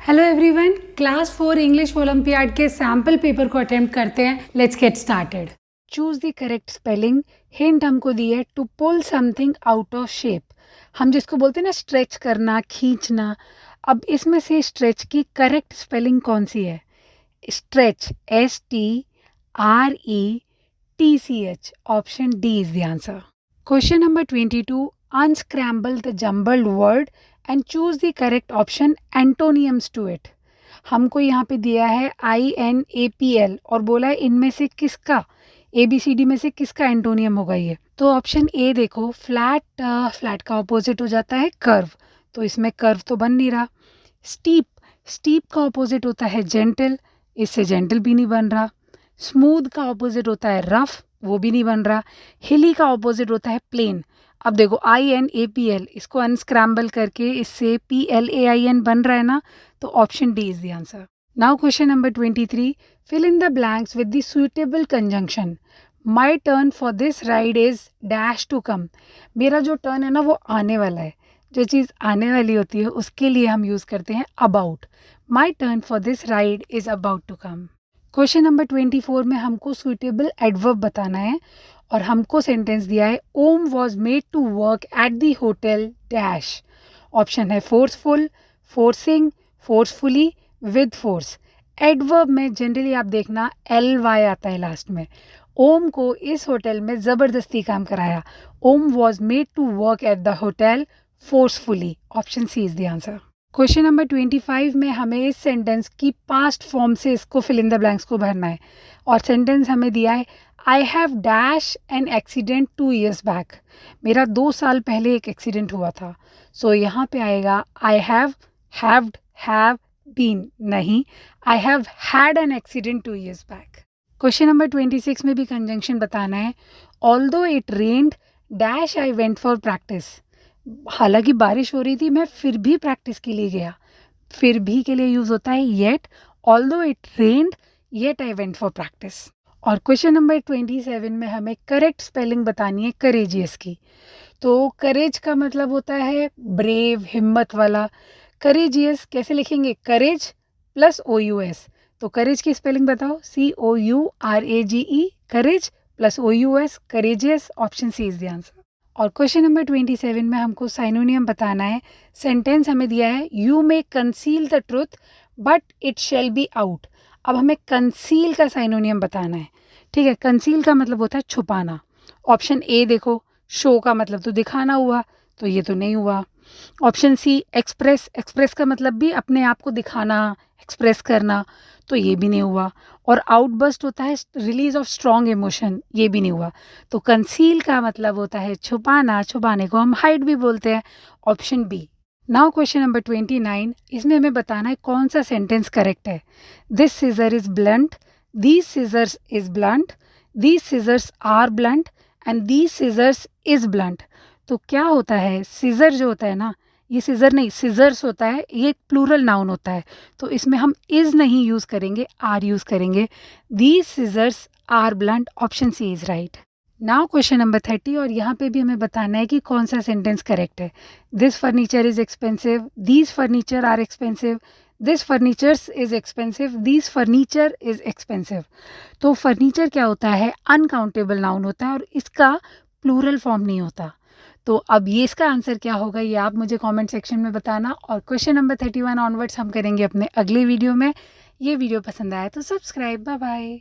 Hello everyone, class 4 English olympiad के sample paper को attempt करते हैं। Let's get started. Choose the correct spelling. Hint हमको दी है to pull something out of shape. हम जिसको बोलते हैं ना स्ट्रेच करना, खींचना। अब इसमें से स्ट्रेच की करेक्ट स्पेलिंग कौन सी है? Stretch STRETCH। Option D is the answer. Question number 22, unscramble the jumbled word and choose the correct option antonyms to it। हमको यहाँ पे दिया है INAPL और बोला है इनमें से किसका, ABCD में से किसका एंटोनियम होगा ये। तो ऑप्शन ए देखो, फ्लैट, फ्लैट का ऑपोजिट हो जाता है कर्व, तो इसमें कर्व तो बन नहीं रहा। स्टीप, स्टीप का ऑपोजिट होता है जेंटल, इससे जेंटल भी नहीं बन रहा। स्मूथ का ऑपोजिट होता है रफ, वो भी नहीं बन रहा। हिली का ऑपोजिट होता है प्लेन। अब देखो INAPL, इसको अनस्क्रैम्बल करके इससे PLAIN बन रहा है ना, तो option D is the answer. Now question number 23, fill in the blanks with the suitable conjunction. My turn for this ride is dash to come. मेरा जो टर्न है ना वो आने वाला है। जो चीज़ आने वाली होती है उसके लिए हम यूज़ करते हैं about. My turn for this ride is about to come. Question number 24 में हमको सुइटेबल एडवर्ब बताना है और हमको सेंटेंस दिया है Om was made to work at the hotel dash. Option है forceful, forcing, forcefully, with force. Adverb में जनरली आप देखना LY आता है लास्ट में। ओम को इस होटल में ज़बरदस्ती काम कराया। Om was made to work at the hotel forcefully. Option C is the answer. Question number 25 में हमें इस सेंटेंस की पास्ट फॉर्म से इसको फिल इन द ब्लैंक्स को भरना है और सेंटेंस हमें दिया है I have dash an accident 2 years back. मेरा 2 साल पहले एक एक्सीडेंट हुआ था। सो यहाँ पे आएगा आई हैव्ड, हैव बीन नहीं, I have had an accident 2 years back. Question number 26 में भी कंजंक्शन बताना है। Although it rained dash I went for practice. हालांकि बारिश हो रही थी, मैं फिर भी प्रैक्टिस के लिए गया। फिर भी के लिए यूज़ होता है yet. Although it rained yet I went for practice. और क्वेश्चन नंबर 27 में हमें करेक्ट स्पेलिंग बतानी है करेजियस की। तो करेज का मतलब होता है ब्रेव, हिम्मत वाला। करेजियस कैसे लिखेंगे? Courage plus OUS। तो करेज की स्पेलिंग बताओ। COURAGE, courage plus OUS, courageous. Option C is the answer. और क्वेश्चन नंबर 27 में हमको साइनोनियम बताना है। सेंटेंस हमें दिया है you may conceal the truth but it shall be out. अब हमें कंसील का साइनोनियम बताना है। ठीक है, कंसील का मतलब होता है छुपाना। ऑप्शन ए देखो, शो का मतलब तो दिखाना हुआ, तो ये तो नहीं हुआ। ऑप्शन सी एक्सप्रेस, एक्सप्रेस का मतलब भी अपने आप को दिखाना, एक्सप्रेस करना, तो ये भी नहीं हुआ। और आउटबर्स्ट होता है रिलीज ऑफ स्ट्रॉन्ग इमोशन, ये भी नहीं हुआ। तो कंसील का मतलब होता है छुपाना, छुपाने को हम हाइड भी बोलते हैं। Option B. Now question number 29, इसमें हमें बताना है कौन सा सेंटेंस करेक्ट है। This scissor is blunt, these scissors is blunt, these scissors are blunt and these scissors is blunt. तो क्या होता है, सीजर जो होता है ना, ये सीजर नहीं सीजर्स होता है, ये एक प्लूरल नाउन होता है। तो इसमें हम इज नहीं यूज़ करेंगे, आर यूज़ करेंगे। These scissors are blunt. Option C is right. Now question number 30 और यहाँ पे भी हमें बताना है कि कौन सा सेंटेंस करेक्ट है। This furniture is expensive, these furniture are expensive, this furnitures is expensive, these furniture is expensive. तो फर्नीचर क्या होता है? अनकाउंटेबल नाउन होता है और इसका प्लूरल फॉर्म नहीं होता। तो अब ये इसका आंसर क्या होगा ये आप मुझे कमेंट सेक्शन में बताना। और क्वेश्चन नंबर 31 ऑनवर्ड्स हम करेंगे अपने अगले वीडियो में। ये वीडियो पसंद आया तो सब्सक्राइब। Bye bye.